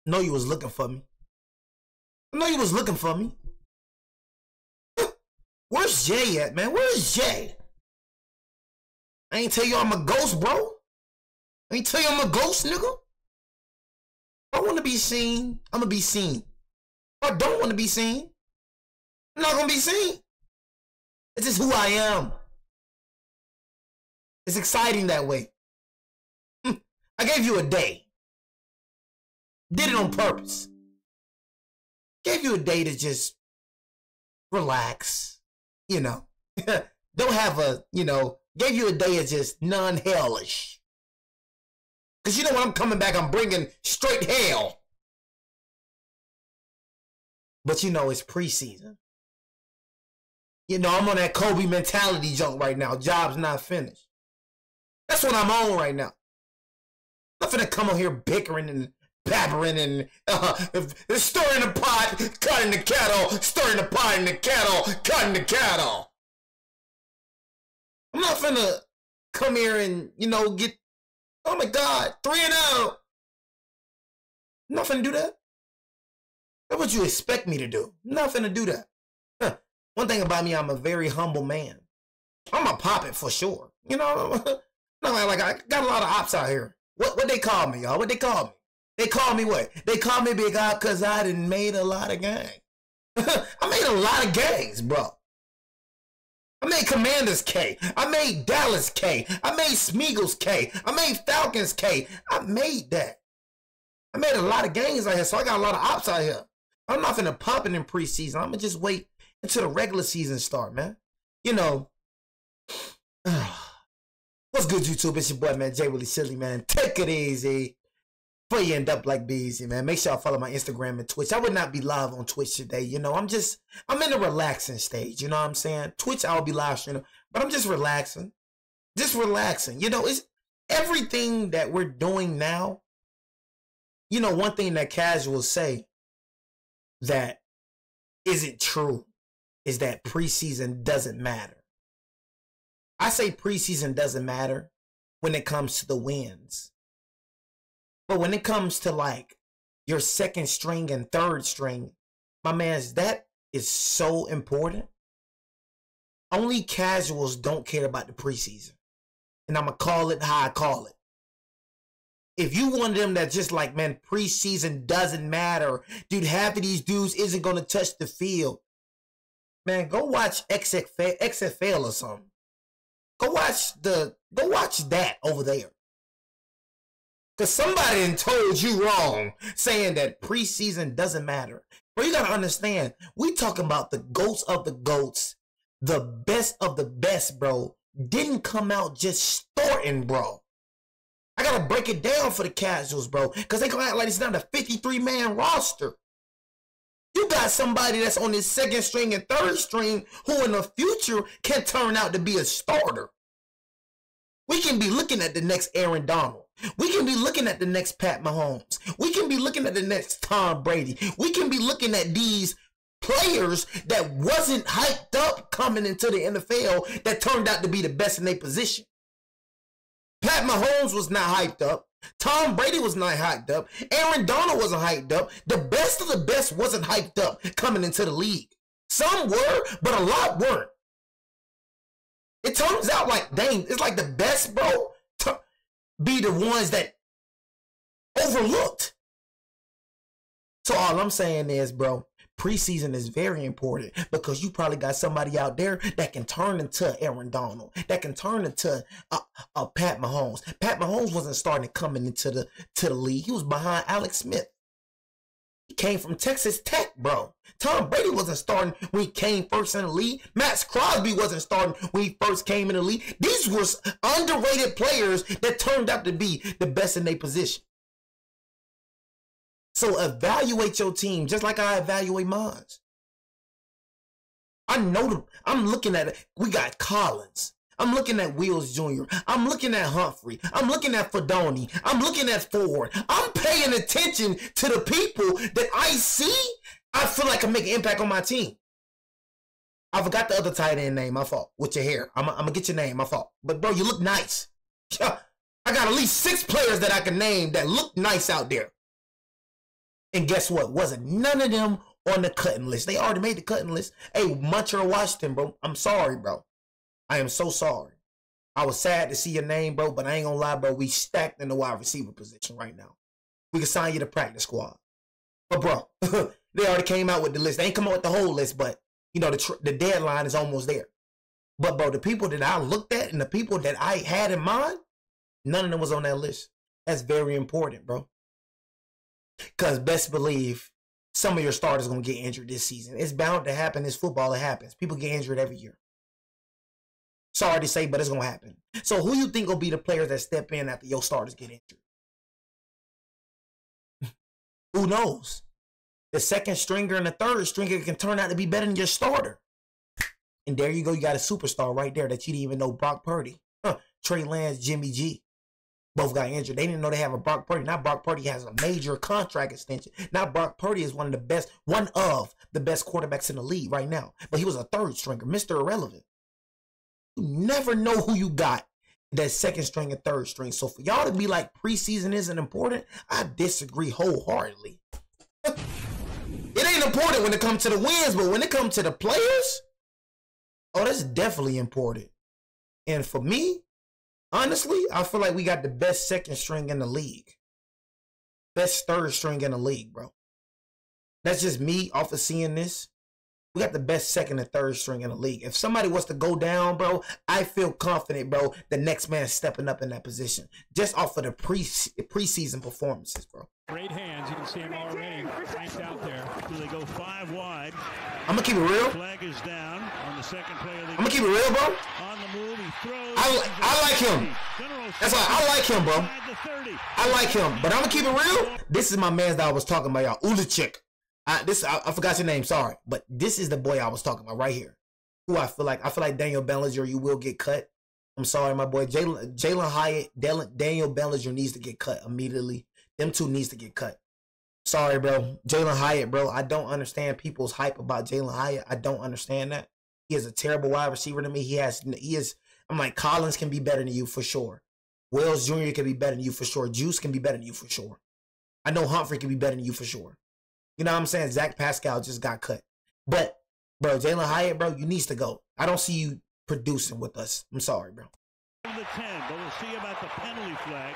know you was looking for me. I know you was looking for me. Where's Jay at, man? Where's Jay? I ain't tell you I'm a ghost, bro. I ain't tell you I'm a ghost, nigga. If I want to be seen, I'm going to be seen. If I don't want to be seen, I'm not going to be seen. It's just who I am. It's exciting that way. I gave you a day. Did it on purpose. Gave you a day to just relax. You know. Don't have a, you know, gave you a day of just non-hellish. Because you know when I'm coming back, I'm bringing straight hell. But you know, it's preseason. You know, I'm on that Kobe mentality junk right now. Job's not finished. That's what I'm on right now. I'm not finna come on here bickering and babbering and stirring the pot, cutting the kettle, stirring the pot in the kettle, cutting the kettle. I'm not finna come here and, you know, get, oh my God, 3-0. I'm not finna do that. That's what you expect me to do. I'm not finna do that. Huh. One thing about me, I'm a very humble man. I'm a pop it for sure. You know, not like I got a lot of ops out here. What they call me, y'all? What they call me? They call me what? They call me Big Op because I done made a lot of gangs. I made a lot of gangs, bro. I made Commanders K. I made Dallas K. I made Smeagol's K. I made Falcons K. I made that. I made a lot of gangs out here, so I got a lot of ops out here. I'm not finna pop it in preseason. I'm gonna just wait until the regular season start, man. You know. What's good, YouTube? It's your boy, man, Jay Willie Silly, man. Take it easy before you end up like Beezy, man. Make sure y'all follow my Instagram and Twitch. I would not be live on Twitch today. You know, I'm in a relaxing stage. You know what I'm saying? Twitch, I'll be live streaming, but I'm just relaxing. Just relaxing. You know, it's everything that we're doing now. You know, one thing that casuals say that isn't true is that preseason doesn't matter. I say preseason doesn't matter when it comes to the wins. But when it comes to like your second string and third string, my man's, that is so important. Only casuals don't care about the preseason. And I'm going to call it how I call it. If you one of them that just like, man, preseason doesn't matter. Dude, half of these dudes isn't going to touch the field. Man, go watch XFL or something. Go watch that over there. Because somebody done told you wrong saying that preseason doesn't matter. But you got to understand, we talking about the GOATs of the GOATs, the best of the best, bro. Didn't come out just starting, bro. I got to break it down for the casuals, bro. Because they going to act like it's not a 53-man roster. You got somebody that's on his second string and third string who in the future can turn out to be a starter. We can be looking at the next Aaron Donald. We can be looking at the next Pat Mahomes. We can be looking at the next Tom Brady. We can be looking at these players that wasn't hyped up coming into the NFL that turned out to be the best in their position. Pat Mahomes was not hyped up. Tom Brady was not hyped up. Aaron Donald wasn't hyped up. The best of the best wasn't hyped up coming into the league. Some were, but a lot weren't. It turns out like, dang, it's like the best, bro, be the ones that overlooked. So all I'm saying is, bro, preseason is very important because you probably got somebody out there that can turn into Aaron Donald, that can turn into a Pat Mahomes. Pat Mahomes wasn't starting coming into the league. He was behind Alex Smith. He came from Texas Tech, bro. Tom Brady wasn't starting when he came first in the league. Max Crosby wasn't starting when he first came in the league. These were underrated players that turned out to be the best in their position. So evaluate your team just like I evaluate mine. I know them. I'm looking at it. We got Collins. I'm looking at Wills Jr. I'm looking at Humphrey. I'm looking at Fedoni. I'm looking at Ford. I'm paying attention to the people that I see. I feel like I make an impact on my team. I forgot the other tight end name. My fault. With your hair. I'm going to get your name. My fault. But, bro, you look nice. I got at least 6 players that I can name that look nice out there. And guess what? Wasn't none of them on the cutting list. They already made the cutting list. Hey, Muncher Washington, bro. I'm sorry, bro. I am so sorry. I was sad to see your name, bro, but I ain't gonna lie, bro. We stacked in the wide receiver position right now. We can sign you to practice squad. But, bro, they already came out with the list. They ain't come out with the whole list, but, you know, the deadline is almost there. But, bro, the people that I looked at and the people that I had in mind, none of them was on that list. That's very important, bro. Because best believe some of your starters going to get injured this season. It's bound to happen. It's football. It happens. People get injured every year. Sorry to say, but it's going to happen. So who you think will be the players that step in after your starters get injured? Who knows? The second stringer and the third stringer can turn out to be better than your starter. And there you go. You got a superstar right there that you didn't even know, Brock Purdy. Trey Lance, Jimmy G. Both got injured. They didn't know they have a Brock Purdy. Now Brock Purdy has a major contract extension. Now Brock Purdy is one of the best quarterbacks in the league right now. But he was a third stringer, Mr. Irrelevant. You never know who you got that second string and third string. So for y'all to be like preseason isn't important, I disagree wholeheartedly. It ain't important when it comes to the wins, but when it comes to the players, oh, that's definitely important. And for me, honestly, I feel like we got the best second string in the league. Best third string in the league, bro. That's just me off of seeing this. We got the best second and third string in the league. If somebody was to go down, bro, I feel confident, bro, the next man stepping up in that position. Just off of the preseason performances, bro. Great hands. You can see him already flanked out there. So they go 5 wide. I'm going to keep it real. Flag is down on the second play of the game. I'm going to keep it real, bro. On the move, he throws. I like him. That's why I like him, bro. I like him. But I'm going to keep it real. This is my man that I was talking about, y'all. Ulachik. I forgot your name, sorry. But this is the boy I was talking about right here. Who I feel like Daniel Bellinger, you will get cut. I'm sorry, my boy. Jalen Hyatt, Daniel Bellinger needs to get cut immediately. Them two needs to get cut. Sorry, bro. Jalen Hyatt, bro. I don't understand people's hype about Jalen Hyatt. I don't understand that. He is a terrible wide receiver to me. He is, I'm like, Collins can be better than you for sure. Wells Jr. can be better than you for sure. Juice can be better than you for sure. I know Humphrey can be better than you for sure. You know what I'm saying? Zach Pascal just got cut. But, bro, Jalen Hyatt, bro, you needs to go. I don't see you producing with us. I'm sorry, bro. The 10, but we'll see about the penalty flag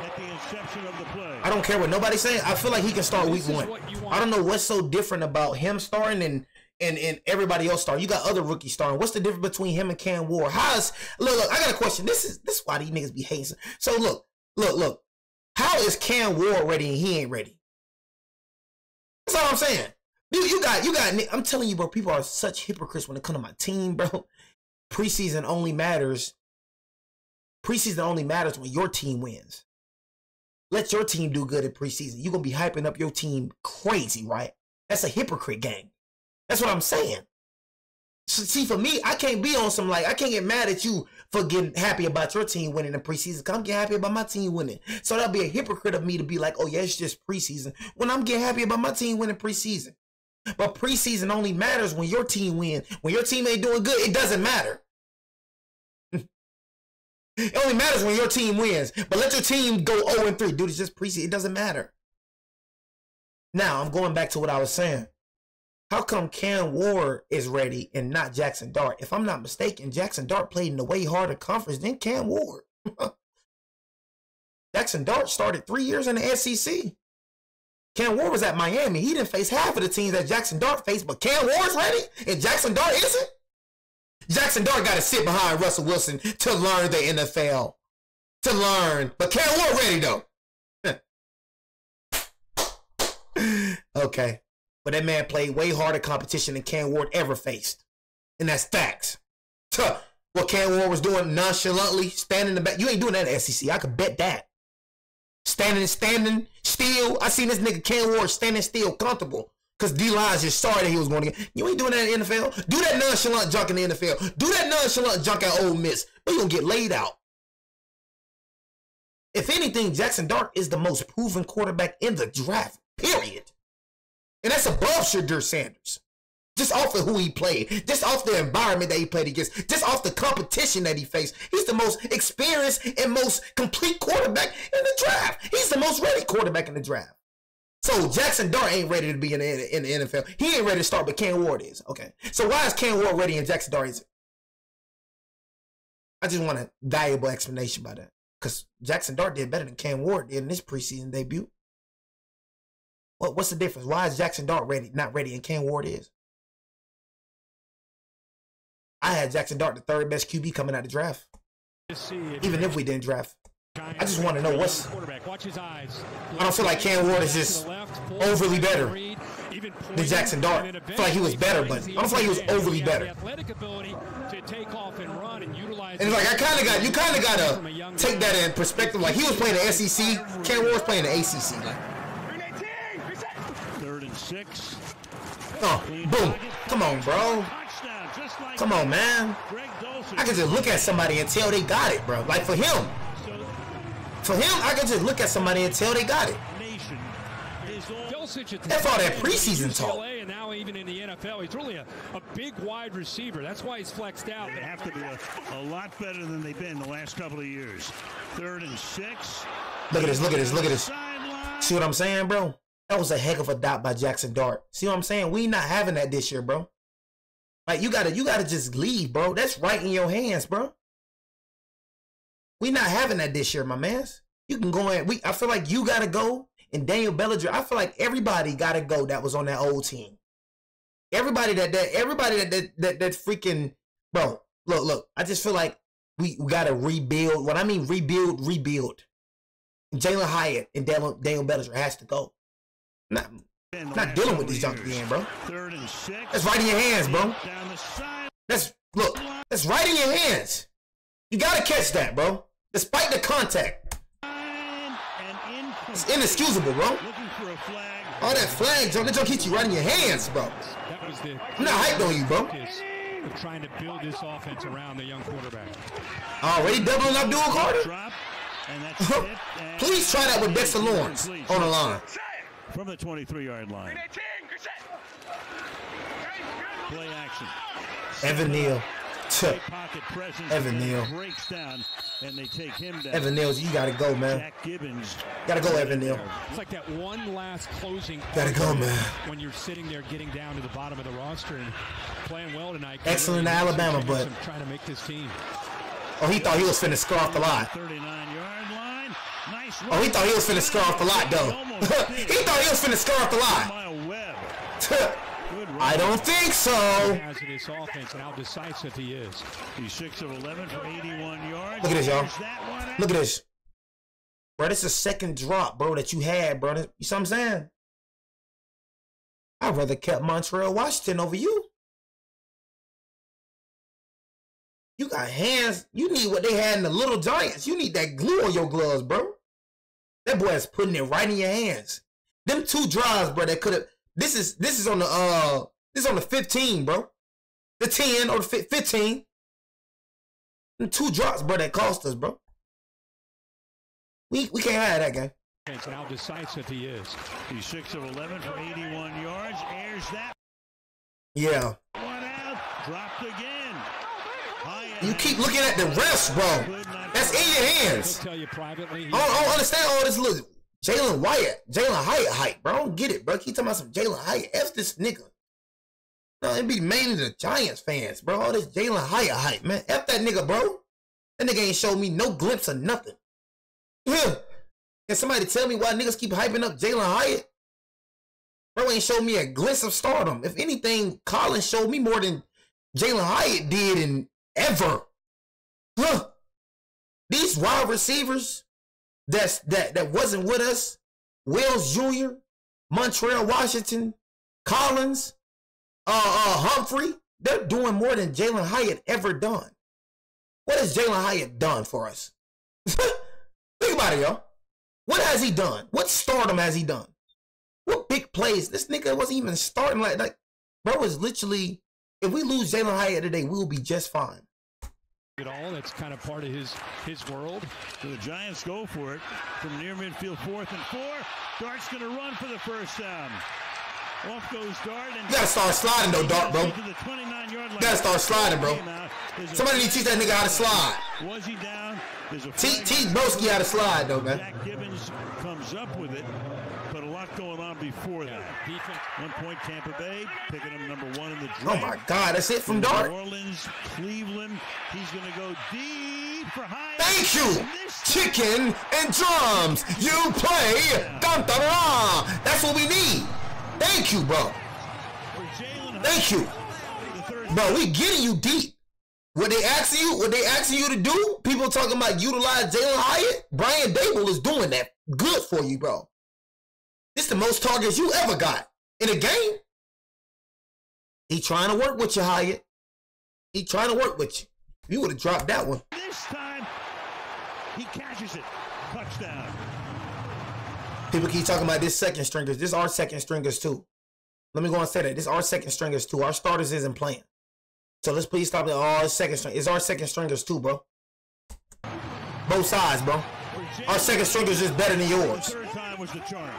at the inception of the play. I don't care what nobody's saying. I feel like he can start week 1. I don't know what's so different about him starting and everybody else starting. You got other rookies starting. What's the difference between him and Cam Ward? Look, I got a question. This is why these niggas be hating. So look. How is Cam Ward ready and he ain't ready? That's all I'm saying. You got. I'm telling you, bro. People are such hypocrites when it comes to my team, bro. Preseason only matters. Preseason only matters when your team wins. Let your team do good in preseason. You're gonna be hyping up your team crazy, right? That's a hypocrite gang. That's what I'm saying. So, see, for me, I can't be on some I can't get mad at you for getting happy about your team winning in preseason. Cause I'm getting happy about my team winning. So that'll be a hypocrite of me to be like, oh yeah, it's just preseason. When I'm getting happy about my team winning preseason. But preseason only matters when your team wins. When your team ain't doing good, it doesn't matter. It only matters when your team wins. But let your team go 0-3. Dude, it's just preseason. It doesn't matter. Now, I'm going back to what I was saying. How come Cam Ward is ready and not Jackson Dart? If I'm not mistaken, Jackson Dart played in a way harder conference than Cam Ward. Jackson Dart started 3 years in the SEC. Cam Ward was at Miami. He didn't face half of the teams that Jackson Dart faced, but Cam Ward's ready and Jackson Dart isn't? Jackson Dart got to sit behind Russell Wilson to learn the NFL. To learn. But Cam Ward ready, though. Okay. But that man played way harder competition than Cam Ward ever faced. And that's facts. What Cam Ward was doing nonchalantly, standing in the back. You ain't doing that at SEC. I could bet that. Standing still. I seen this nigga Cam Ward standing still, comfortable. Because D-Lines just saw that he was going to get. You ain't doing that in the NFL. Do that nonchalant junk in the NFL. Do that nonchalant junk at Ole Miss. But you're going to get laid out. If anything, Jackson Dart is the most proven quarterback in the draft, period. And that's above Shadur Sanders. Just off of who he played. Just off the environment that he played against. Just off the competition that he faced. He's the most experienced and most complete quarterback in the draft. He's the most ready quarterback in the draft. So Jackson Dart ain't ready to be in the NFL. He ain't ready to start, but Cam Ward is. Okay. So why is Cam Ward ready and Jackson Dart isn't? I just want a valuable explanation about that. Because Jackson Dart did better than Cam Ward did in this preseason debut. What's the difference? Why is Jackson Dart not ready and Cam Ward is? I had Jackson Dart the third best QB coming out of the draft. Even if we didn't draft. I just want to know what's... I don't feel like Cam Ward is just overly better than Jackson Dart. I feel like he was better, but I don't feel like he was overly better. And it's like you kind of got to take that in perspective. Like he was playing the SEC, Cam Ward was playing the ACC. Like, 3rd and 6. Oh, boom. Come on, bro. Come on, man. I can just look at somebody and tell they got it, bro. Like for him, I can just look at somebody and tell they got it. That's all that preseason talk. And now even in the NFL, he's really a big wide receiver. That's why he's flexed out. They have to be a lot better than they've been the last couple of years. 3rd and 6. Look at this, look at this, look at this. See what I'm saying, bro? That was a heck of a dot by Jackson Dart. See what I'm saying? We not having that this year, bro. Like you gotta just leave, bro. That's right in your hands, bro. We not having that this year, my mans. You can go in. I feel like you gotta go, and Daniel Bellinger. I feel like everybody gotta go that was on that old team. Everybody that freaking bro. Look. I just feel like we gotta rebuild. What I mean rebuild. Jalen Hyatt and Daniel Bellinger has to go. Not dealing with this junk again, bro. 3rd and 6. That's right in your hands, bro. That's right in your hands. You gotta catch that, bro. Despite the contact. It's inexcusable, bro. All that flag junk, that junk hits you right in your hands, bro. I'm not hyped on you, bro. Trying to build this offense around the young quarterback. Already doubling up dual Carter? Please try that with Dexter Lawrence on the line. From the 23-yard line. Play action. Evan Neal. Evan Neal. Breaks down, and they take him down. Evan Neal, you gotta go, man. Jack Gibbons. Gotta go, Evan Neal. It's like that one last closing. Gotta go, man. When you're sitting there getting down to the bottom of the roster and playing well tonight. Excellent in Alabama, but trying to make this team. Oh, he thought he was finna score off the lot. 39-yard line. Nice. Oh, he thought he was finna score off the lot, though. He thought he was finna score off the lot. I don't think so. Has in his offense and how decisive he is. He's 6 of 11 for 81 yards. Look at this, y'all. Look at this. Bro, this is a second drop, bro, that you had, bro. You see what I'm saying? I'd rather kept Montreal Washington over you. You got hands. You need what they had in the Little Giants. You need that glue on your gloves, bro. That boy is putting it right in your hands. Them 2 drives, bro, that could have. This is on the 15, bro. The 10 or the 15. Them 2 drops, bro, that cost us, bro. We can't have that game. And how decisive he is. He's 6 of 11 for 81 yards. Airs that. Yeah. One out. Dropped again. You keep looking at the refs, bro. That's in your hands. He'll tell you privately. I don't understand all this. Look, Jalen Hyatt hype, bro. I don't get it, bro. Keep talking about some Jalen Hyatt. F this nigga. No, it be mainly the Giants fans, bro. All this Jalen Hyatt hype, man. F that nigga, bro. That nigga ain't showed me no glimpse of nothing. Can somebody tell me why niggas keep hyping up Jalen Hyatt? Bro ain't showed me a glimpse of stardom. If anything, Collins showed me more than Jalen Hyatt did in ever. These wide receivers that wasn't with us, Wells Jr., Montreal Washington, Collins, Humphrey, they're doing more than Jalen Hyatt ever done. What has Jalen Hyatt done for us? Think about it, y'all. What has he done? What stardom has he done? What big plays? This nigga wasn't even starting like bro is literally, if we lose Jalen Hyatt today, we'll be just fine. It all, that's kind of part of his world. So the Giants go for it from near midfield, 4th and 4. Dart's going to run for the first down. Off goes Dart. And you gotta start sliding though, Dart, bro. You gotta start sliding, bro. Somebody need to teach that nigga how to slide. Was he down? Teach Broski how to slide though, man. Jack Gibbons comes up with it, but a lot going on before that. Defense. 1 point Tampa Bay, picking him number 1 in the draft. Oh my God, that's it from Dart. New Orleans, Cleveland. He's going to go deep for Hyatt. Thank you, chicken and drums. You play, Cantara. That's what we need. Thank you, bro. Thank you, bro. We getting you deep. What they asking you to do? People talking about utilize Jalen Hyatt. Brian Dable is doing that. Good for you, bro. This the most targets you ever got in a game. He trying to work with you, Hyatt. He trying to work with you. You would have dropped that one. This time, he catches it. Touchdown. People keep talking about this second stringers. This our second stringers too. Let me go and say that. This our second stringers too. Our starters isn't playing. So let's please stop it. Oh, second string. It's our second stringers too, bro. Both sides, bro. Our second stringers is better than yours. Third time was the charm.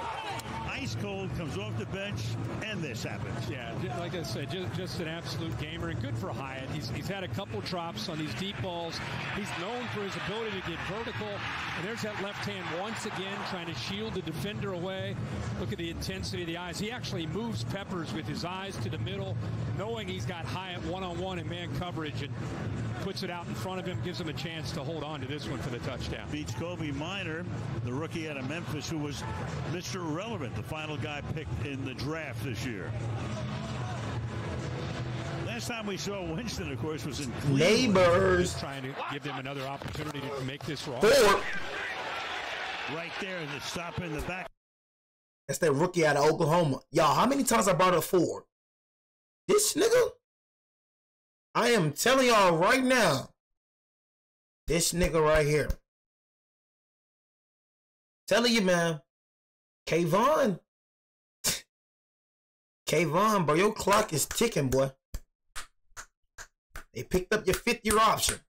Ice cold, comes off the bench, and this happens. Yeah, like I said, just an absolute gamer, and good for Hyatt. He's had a couple drops on these deep balls. He's known for his ability to get vertical, and there's that left hand once again trying to shield the defender away. Look at the intensity of the eyes. He actually moves Peppers with his eyes to the middle, knowing he's got Hyatt one-on-one in man coverage, and puts it out in front of him, gives him a chance to hold on to this one for the touchdown. Beats Kobe Minor, the rookie out of Memphis, who was Mr. Irrelevant, the final guy picked in the draft this year. Last time we saw Winston, of course, was in Cleveland. Neighbors. Trying to give them another opportunity to make this wrong. Four. Right there, the stop in the back. That's that rookie out of Oklahoma. Y'all, how many times I brought up Ford? This nigga? I am telling y'all right now. This nigga right here. Telling you, man. Kayvon. Kayvon, bro, your clock is ticking, boy. They picked up your 5th-year option.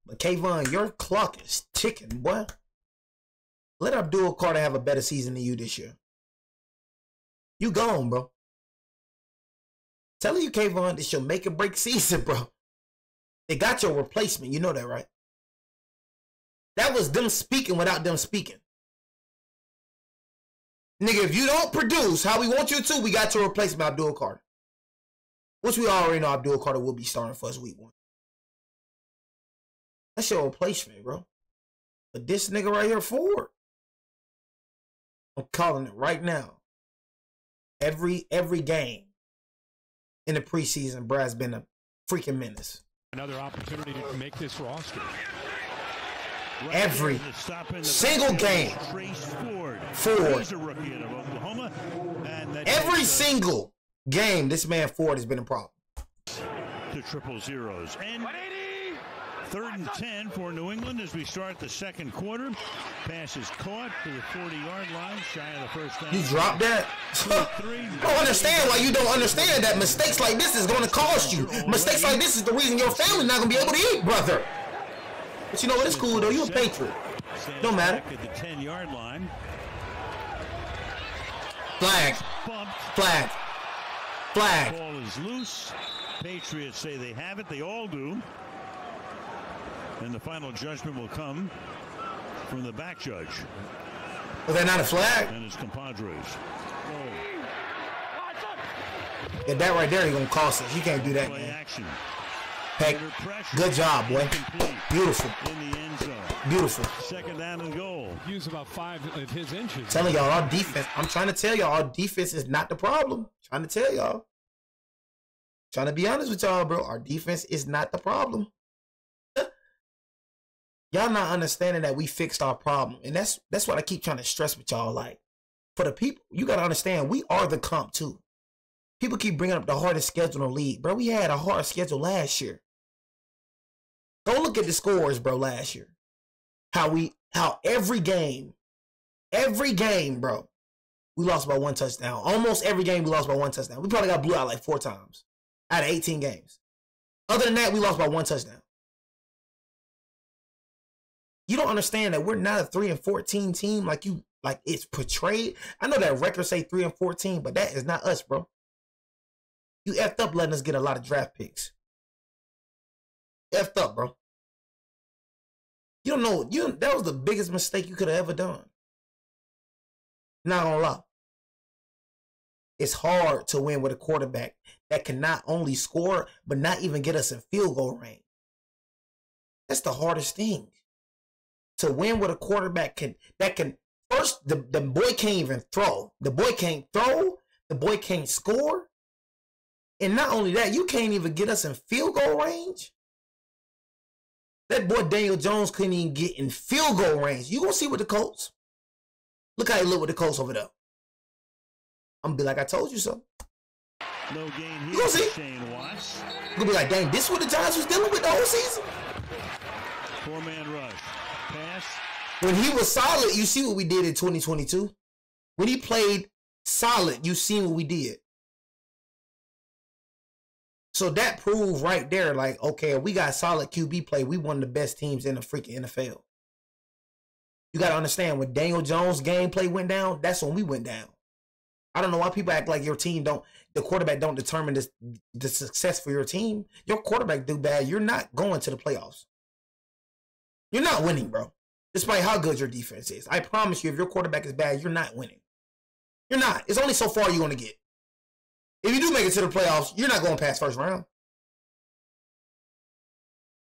But Kayvon, your clock is ticking, boy. Let Abdul Carter have a better season than you this year. You gone, bro. Telling you, Kayvon, this your make or break season, bro. They got your replacement. You know that, right? That was them speaking without them speaking. Nigga, if you don't produce how we want you to, we got your replacement, Abdul Carter. Which we already know Abdul Carter will be starting for us week 1. That's your replacement, bro. But this nigga right here, Ford. I'm calling it right now. Every game in the preseason, Brad's been a freaking menace. Another opportunity to make this roster. Every single game, Ford. Every single game, this man Ford has been a problem. To triple zeros. And 3rd and 10 for New England as we start the second quarter. Pass is caught to the 40-yard line, shy of the first down. You dropped that? I don't understand why you don't understand that mistakes like this is going to cost you. Mistakes like this is the reason your family's not going to be able to eat, brother. But you know what? It's cool, though. You a Patriot. Don't matter. At the 10-yard line. Flag. Flag. Flag. Ball is loose. Patriots say they have it. They all do. And the final judgment will come from the back judge. Was that not a flag? And his compadres. Yeah, that right there is going to cost us. You can't do that, Play man. action. Hey, good job, boy. Beautiful. In the end zone. Beautiful. 2nd down and goal. Use about 5 of his inches. Telling y'all, our defense, I'm trying to tell y'all, our defense is not the problem. Trying to tell y'all. Trying to be honest with y'all, bro. Our defense is not the problem. Y'all not understanding that we fixed our problem. And that's what I keep trying to stress with y'all. Like, for the people, you got to understand, we are the comp too. People keep bringing up the hardest schedule in the league. Bro, we had a hard schedule last year. Go look at the scores, bro, last year. How every game, bro, we lost by 1 touchdown. Almost every game we lost by 1 touchdown. We probably got blew out like 4 times out of 18 games. Other than that, we lost by 1 touchdown. You don't understand that we're not a 3-14 team like it's portrayed. I know that records say 3-14, but that is not us, bro. You effed up letting us get a lot of draft picks. Effed up, bro. You don't know. That was the biggest mistake you could have ever done. Not gonna lie. it's hard to win with a quarterback that can not only score, but not even get us in field goal range. That's the hardest thing. To win with a quarterback that can first, the boy can't even throw. The boy can't throw. The boy can't score. And not only that, you can't even get us in field goal range. That boy Daniel Jones couldn't even get in field goal range. You gonna see with the Colts. Look how he look with the Colts over there. I'm gonna be like, I told you so. No gain here. You gonna see? Shane Watts. You gonna be like, dang, this is what the Giants was dealing with the whole season. 4-man rush. Pass. When he was solid, you see what we did in 2022. When he played solid, you seen what we did. So that proved right there, like, okay, if we got solid QB play, we one of the best teams in the freaking NFL. You got to understand, when Daniel Jones' gameplay went down, that's when we went down. I don't know why people act like your team the quarterback don't determine the success for your team. Your quarterback do bad, you're not going to the playoffs. You're not winning, bro. Despite how good your defense is. I promise you, if your quarterback is bad, you're not winning. You're not. It's only so far you're going to get. If you do make it to the playoffs, you're not going past first round.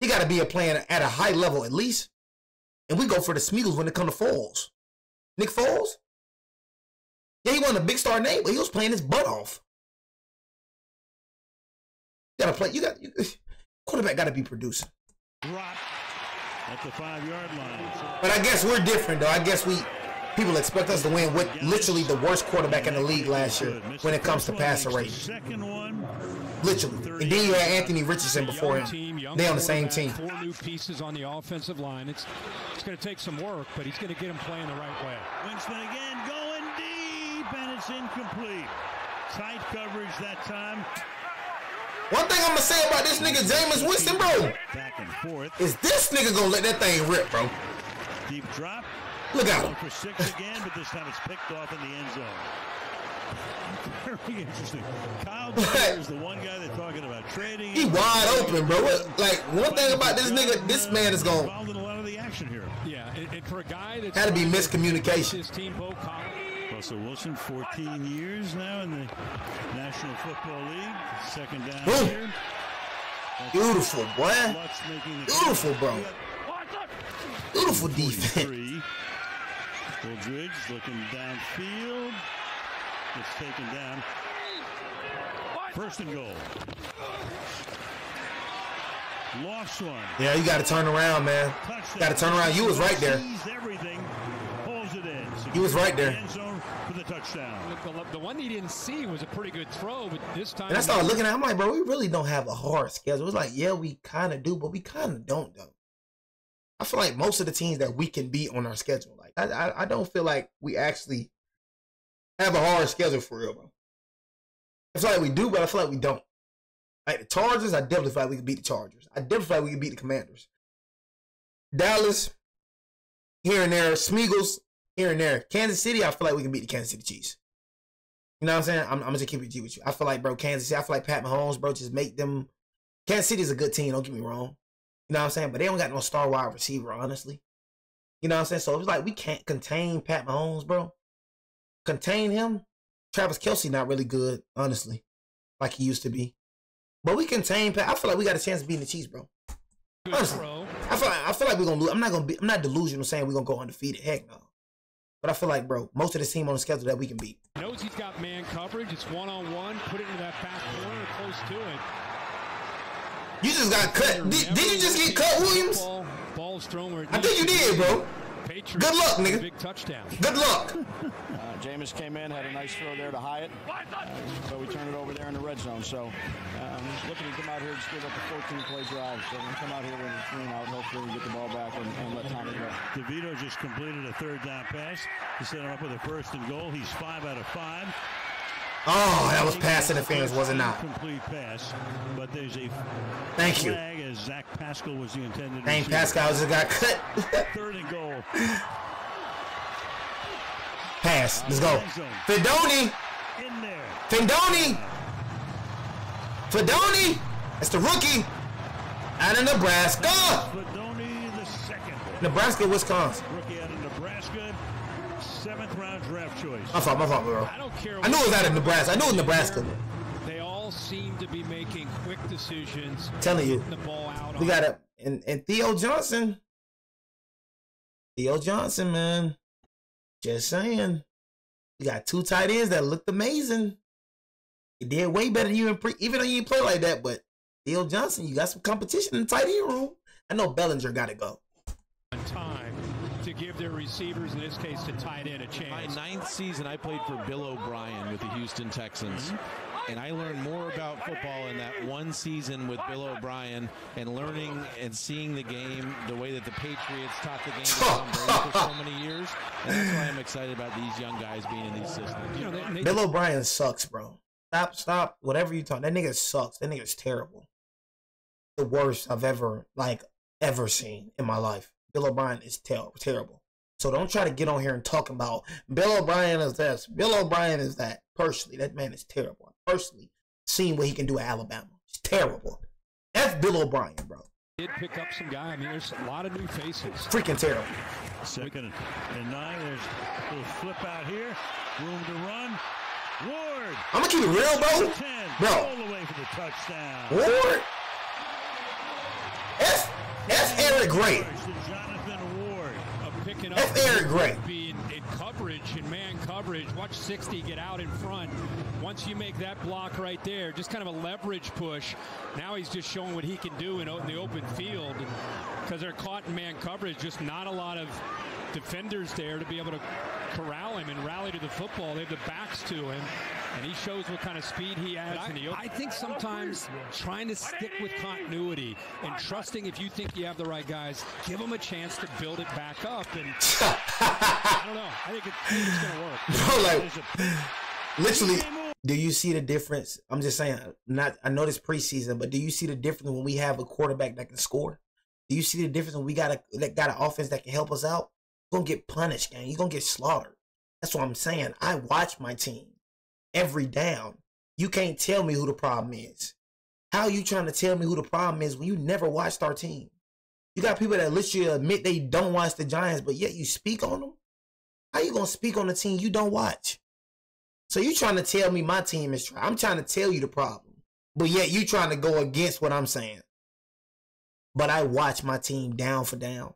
You got to be playing at a high level at least. And we go for the Smeagol's when it comes to Foles. Nick Foles? Yeah, he wasn't a big star name, but he was playing his butt off. You got to play. Quarterback got to be producing. Drop at the 5-yard line. But I guess we're different, though. I guess people expect us to win with literally the worst quarterback in the league last year when it comes to passer rating. Literally. And then you had Anthony Richardson before him. They on the same team. 4 new pieces on the offensive line. It's going to take some work, but he's going to get him playing the right way. Winston again going deep, and it's incomplete. Tight coverage that time. One thing I'm going to say about this nigga Jameis Winston, bro, Back and forth. is this nigga going to let that thing rip, bro. Deep drop. Look at Going him. for 6 again, but this time it's picked off in the end zone. Very interesting. Kyle Duggar is the one guy they're talking about trading. He wide open, bro. Like, one thing about this nigga, this man is going involved in a lot of the action here. Yeah, and for a guy that's had to be miscommunication. his team, Bo Collins. Russell Wilson, 14 years now in the National Football League. Second down Boom. here. Beautiful, boy. Lutz making the Beautiful, bro. Beautiful 43. defense. Goldridge looking downfield. It's taken down. First and goal. Lost one. Yeah, you got to turn around, man. Got to turn around. You was right there. Sees everything. Holds it in. You was right there. End zone for the touchdown. The one he didn't see was a pretty good throw, but this time. And I started looking at it, I'm like, bro, we really don't have a hard schedule. It's like, yeah, we kind of do, but we kind of don't, though. I feel like most of the teams that we can beat on our schedule, like I don't feel like we actually have a hard schedule for real, bro. I feel like we do, but I feel like we don't. Like the Chargers, I definitely feel like we can beat the Chargers. I definitely feel like we can beat the Commanders. Dallas, here and there. Smeagol's, here and there. Kansas City, I feel like we can beat the Kansas City Chiefs. You know what I'm saying? I'm just keep it G with you. I feel like, bro, Kansas City, I feel like Pat Mahomes, bro, just make them. Kansas City is a good team, don't get me wrong. You know what I'm saying? But they don't got no star wide receiver, honestly. You know what I'm saying? So it's like we can't contain Pat Mahomes, bro. Contain him. Travis Kelce not really good, honestly, like he used to be. But we contain Pat. I feel like we got a chance of beating the Chiefs, bro. Honestly, I feel like we're gonna lose. I'm not delusional saying we're gonna go undefeated. Heck no. But I feel like, bro, most of the team on the schedule that we can beat. Knows he's got man coverage. It's one-on-one. Put it into that back corner, close to it. You just got cut. Did you just get cut, Williams? Ball's thrown where it I think you did, bro. Patriots, Good luck, nigga. Big touchdown. Good luck. Jameis came in, had a nice throw there to Hyatt. So we turned it over there in the red zone. So looking to come out here and give up a 14-play drive. So we're going to come out here with a 3 and out. Hopefully we get the ball back and let Tommy go. DeVito just completed a 3rd down pass to set him up with a 1st and goal. He's 5 out of 5. Oh, that was pass interference, was it not? Complete pass, but there's a Thank you. flag as Zach Pascal was the intended Dang, receiver. Pascal just got cut. 3rd and goal. Pass. Let's go. Fidoni. In there. Fidoni. Fidoni. That's the rookie. Out of Nebraska. Fidoni the second. Nebraska, Wisconsin. Rookie out of Nebraska. 7th round draft choice. My fault, bro. I don't care. I knew it was out of Nebraska. I knew it was Nebraska. They all seem to be making quick decisions. I'm telling you. The ball out. We got it. And Theo Johnson. Theo Johnson, man. Just saying. You got 2 tight ends that looked amazing. He did way better than you, even though you didn't play like that. But Theo Johnson, you got some competition in the tight end room. I know Bellinger got to go. Time to give their receivers, in this case, the tight end, a chance. My 9th season, I played for Bill O'Brien with the Houston Texans. And I learned more about football in that one season with Bill O'Brien and learning and seeing the game the way that the Patriots taught the game to Tom Brady for so many years. And that's why I'm excited about these young guys being in these systems. You know, Bill O'Brien sucks, bro. Stop. Whatever you talk. That nigga sucks. That nigga's terrible. The worst I've ever seen in my life. Bill O'Brien is terrible. So don't try to get on here and talk about Bill O'Brien is this, Bill O'Brien is that. Personally, that man is terrible. Personally, seeing what he can do at Alabama. It's terrible. That's Bill O'Brien, bro. Did pick up some guy. I mean, there's a lot of new faces. Freaking terrible. 2nd and 9. There's a little flip out here. Room to run. Ward. I'm gonna keep it real, bro. 10, Bro. all the way for the touchdown. Ward. That's Eric Gray. Jonathan Ward. Picking up. That's Eric Gray. Being in coverage, in man coverage. Watch 60 get out in front. Once you make that block right there, just kind of a leverage push. Now he's just showing what he can do in the open field because they're caught in man coverage. Just not a lot of defenders there to be able to corral him and rally to the football. They have the backs to him, and he shows what kind of speed he has. I think sometimes trying to stick with continuity and trusting if you think you have the right guys, give them a chance to build it back up. And I don't know. I think it's going to work. Bro, like, literally, do you see the difference? I'm just saying, I know this preseason, but do you see the difference when we have a quarterback that can score? Do you see the difference when we got an offense that can help us out? You're going to get punished, gang. You're going to get slaughtered. That's what I'm saying. I watch my team every down. You can't tell me who the problem is. How are you trying to tell me who the problem is when you never watched our team? You got people that literally admit they don't watch the Giants, but yet you speak on them? How you going to speak on a team you don't watch? So you trying to tell me my team is trying. I'm trying to tell you the problem. But yet you trying to go against what I'm saying. But I watch my team down for down.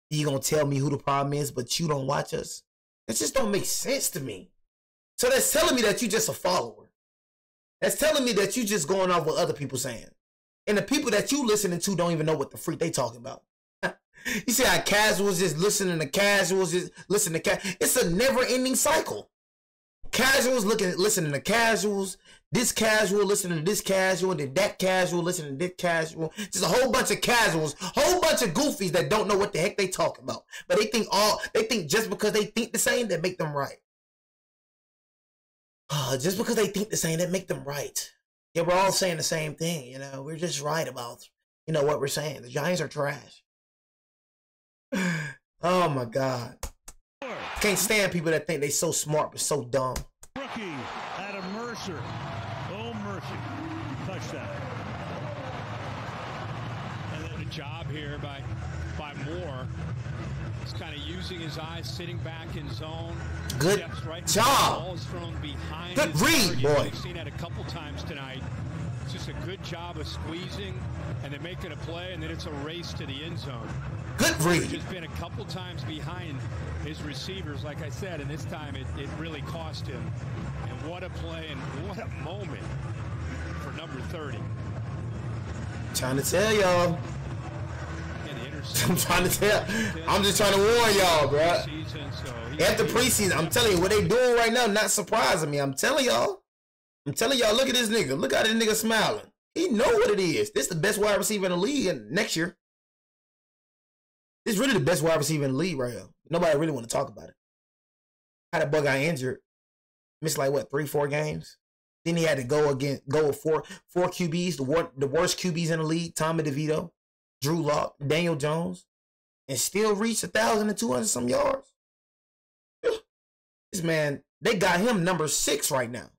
You going to tell me who the problem is, but you don't watch us? That just don't make sense to me. So that's telling me that you just a follower. That's telling me that you just going off what other people saying. And the people that you listening to don't even know what the freak they talking about. You see how casuals just listening to casuals, just listen to casuals. It's a never-ending cycle. Casuals listening to casuals. This casual listening to this casual. Then that casual listening to this casual. Just a whole bunch of casuals. Whole bunch of goofies that don't know what the heck they talking about. But they think just because they think the same, that make them right. Just because they think the same, that make them right. Yeah, we're all saying the same thing. You know, we're just right about, you know, what we're saying. The Giants are trash. Oh my God. Can't stand people that think they so smart but so dumb. Rookie Adam Mercer. Oh, Mercy. Touchdown. And then a job here by Moore. He's kind of using his eyes, sitting back in zone. Good right job. The ball is thrown behind. Good read, boy. We've seen that a couple times tonight. It's just a good job of squeezing and then making a play, and then it's a race to the end zone. Good read. Just been a couple times behind his receivers, like I said, and this time it really cost him. And what a play and what a moment for number 30. Trying to tell y'all. I'm trying to tell. I'm just trying to warn y'all, bro. After preseason, I'm telling you, what they doing right now not surprising me. I'm telling y'all. Look at this nigga. Look how this nigga smiling. He know what it is. This is the best wide receiver in the league next year. This is really the best wide receiver in the league right here. Nobody really want to talk about it. How that boy got injured. Missed like, what, 3-4 games? Then he had to go with four QBs, the worst QBs in the league. Tommy DeVito, Drew Lock, Daniel Jones, and still reached 1,200 some yards. This man, they got him number 6 right now.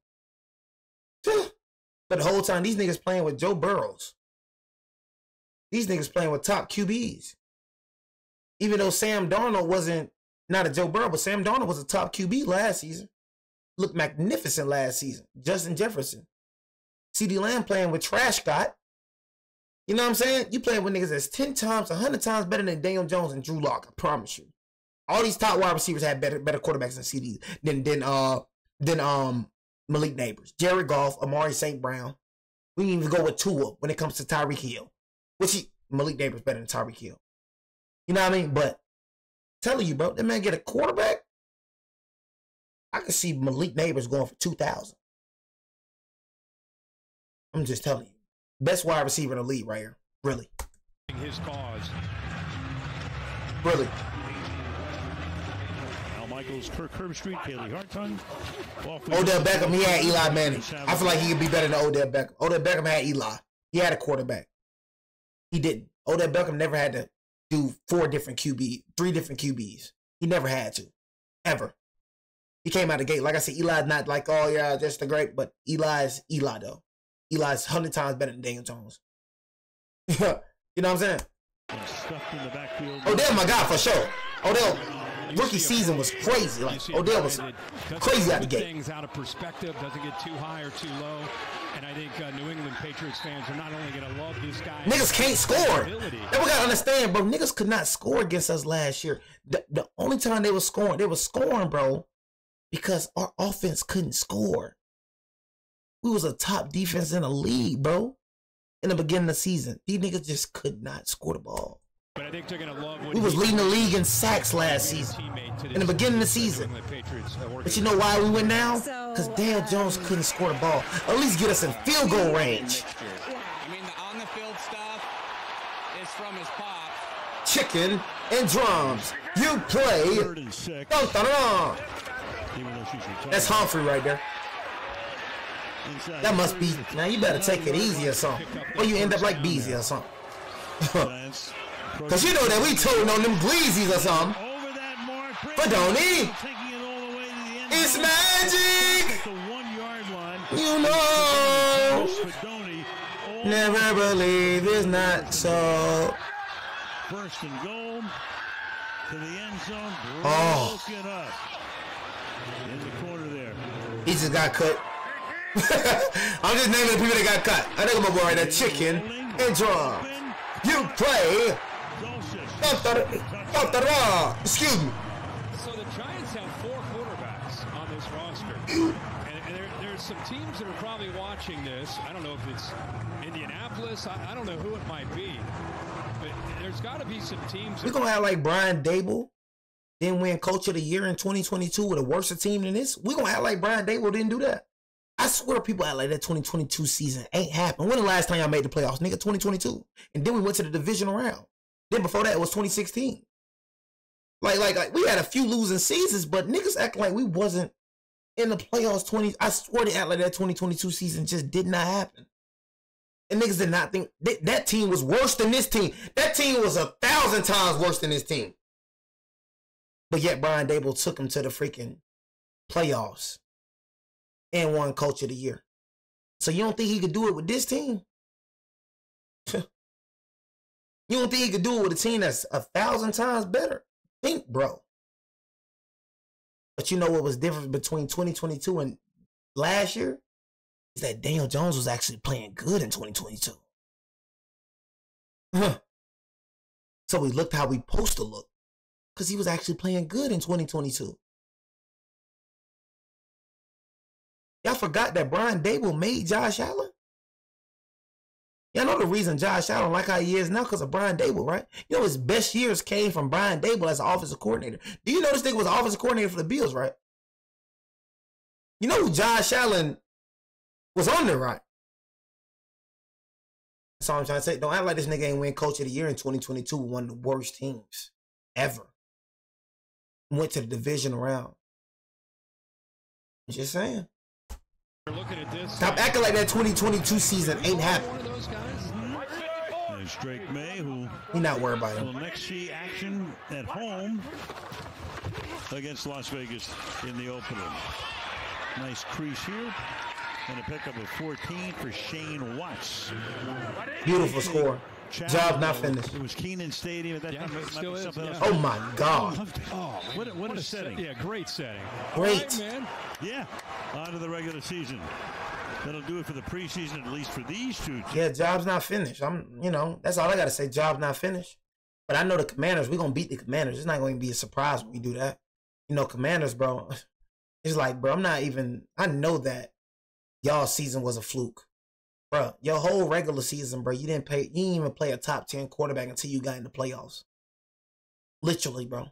But the whole time, these niggas playing with Joe Burrows. These niggas playing with top QBs. Even though Sam Darnold wasn't Not a Joe Burrow, but Sam Darnold was a top QB last season. Looked magnificent last season. Justin Jefferson. CeeDee Lamb playing with Trash Scott. You know what I'm saying? You playing with niggas that's 10 times, 100 times better than Daniel Jones and Drew Lock. I promise you. All these top wide receivers had better quarterbacks than CD than Malik Neighbors, Jared Goff, Amari St. Brown. We can even go with Tua when it comes to Tyreek Hill, Malik Neighbors better than Tyreek Hill. You know what I mean? But telling you, bro, that man get a quarterback. I can see Malik Neighbors going for 2,000. I'm just telling you, best wide receiver in the league right here. Really. His cause. Really. Michaels, Kirk Herbstreit, Kaylee Hartung. Odell Beckham, he had Eli Manning. I feel like he could be better than Odell Beckham. Odell Beckham had Eli. He had a quarterback. He didn't. Odell Beckham never had to do 3 different QBs. He never had to. Ever. He came out the gate. Like I said, Eli's not like, oh yeah, just the great, but Eli's Eli though. Eli's 100 times better than Daniel Jones. You know what I'm saying? Stuffed in the backfield. Odell, my guy, for sure. Odell. Rookie season was crazy. Like Odell was crazy out the gate. Things out of perspective, doesn't get too high or too low. And I think New England Patriots fans are not only going to love this guy. Niggas can't score. And we gotta understand, bro. Niggas could not score against us last year. The only time they were scoring, bro, because our offense couldn't score. We was a top defense in the league, bro. In the beginning of the season, these niggas just could not score the ball. But I think they're gonna love we was leading the league in sacks last season, in the beginning of the season. But you know why we went down? Because Daniel Jones couldn't score the ball. At least get us in field goal range. I mean, the on-the-field stuff is from his pop. Chicken and drums. You play. Dun, dun, dun. That's Humphrey right there. That must be. Now you better take it easy or something, or you end up like Beezy or something. Cause you know that we toting on them Bleezies or something. But don't he? It's magic. You know. Never believe it's not so. First and goal to the end zone. Oh. Broken up in the corner there. He just got cut. I'm just naming the people that got cut. I think my boy right there, Chicken and Drum. You play. Excuse me. So the Giants have 4 quarterbacks on this roster. And there's some teams that are probably watching this. I don't know if it's Indianapolis. I don't know who it might be. But there's got to be some teams. We're going to have like Brian Dable didn't win Coach of the Year in 2022 with a worse team than this. We're going to act like Brian Dable didn't do that. I swear people act like that 2022 season ain't happened. When the last time y'all made the playoffs? Nigga, 2022. And then we went to the divisional round. Then before that, it was 2016. Like we had a few losing seasons, but niggas act like we wasn't in the playoffs. I swear they act like that 2022 season just did not happen. And niggas did not think that team was worse than this team. That team was 1,000 times worse than this team. But yet Brian Dable took him to the freaking playoffs and won Coach of the Year. So you don't think he could do it with this team? You don't think he could do it with a team that's 1,000 times better? Think, bro. But you know what was different between 2022 and last year? Is that Daniel Jones was actually playing good in 2022. So we looked how we supposed to look. Because he was actually playing good in 2022. Y'all forgot that Brian Dable made Josh Allen? Y'all know the reason Josh Allen like how he is now because of Brian Dable, right? You know his best years came from Brian Dable as an offensive coordinator. Do you know this nigga was an offensive coordinator for the Bills, right? You know who Josh Allen was under, right? That's all I'm trying to say. Don't act like this nigga ain't win Coach of the Year in 2022 with one of the worst teams ever. Went to the division round. I'm just saying. Looking at this. Stop acting like that 2022 season ain't happening. There's Drake May, who we not worried about him. will next see action at home against Las Vegas in the opener. Nice crease here. And a pickup of 14 for Shane Watts. Beautiful score. Job not finished. It was Keenan Stadium at that time. It still is, something else. Oh my God. Oh, what a setting. Yeah, great setting. Great. Right, man. Yeah, on to the regular season. That'll do it for the preseason, at least for these two. Yeah, job's not finished. That's all I got to say. Job's not finished. But I know the Commanders, we're going to beat the Commanders. It's not going to be a surprise when we do that. Commanders, bro, it's like, bro, I know that y'all season was a fluke. Bro, your whole regular season, bro, you didn't even play a top 10 quarterback until you got in the playoffs. Literally, bro.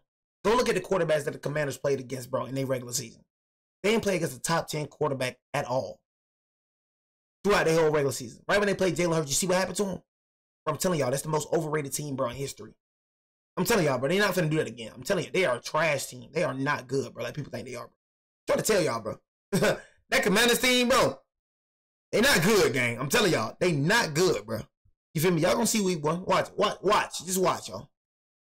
Go look at the quarterbacks that the Commanders played against, bro, in their regular season. They didn't play against a top 10 quarterback at all throughout their whole regular season. Right when they played Jalen Hurts, you see what happened to him? Bro, I'm telling y'all, that's the most overrated team, bro, in history. I'm telling y'all, bro, they're not finna do that again. I'm telling you, they are a trash team. They are not good, bro, like people think they are, bro. I'm trying to tell y'all, bro. That Commanders team, bro, they not good, gang. I'm telling y'all, they not good, bro. You feel me? Y'all gonna see week one. Watch. Just watch, y'all.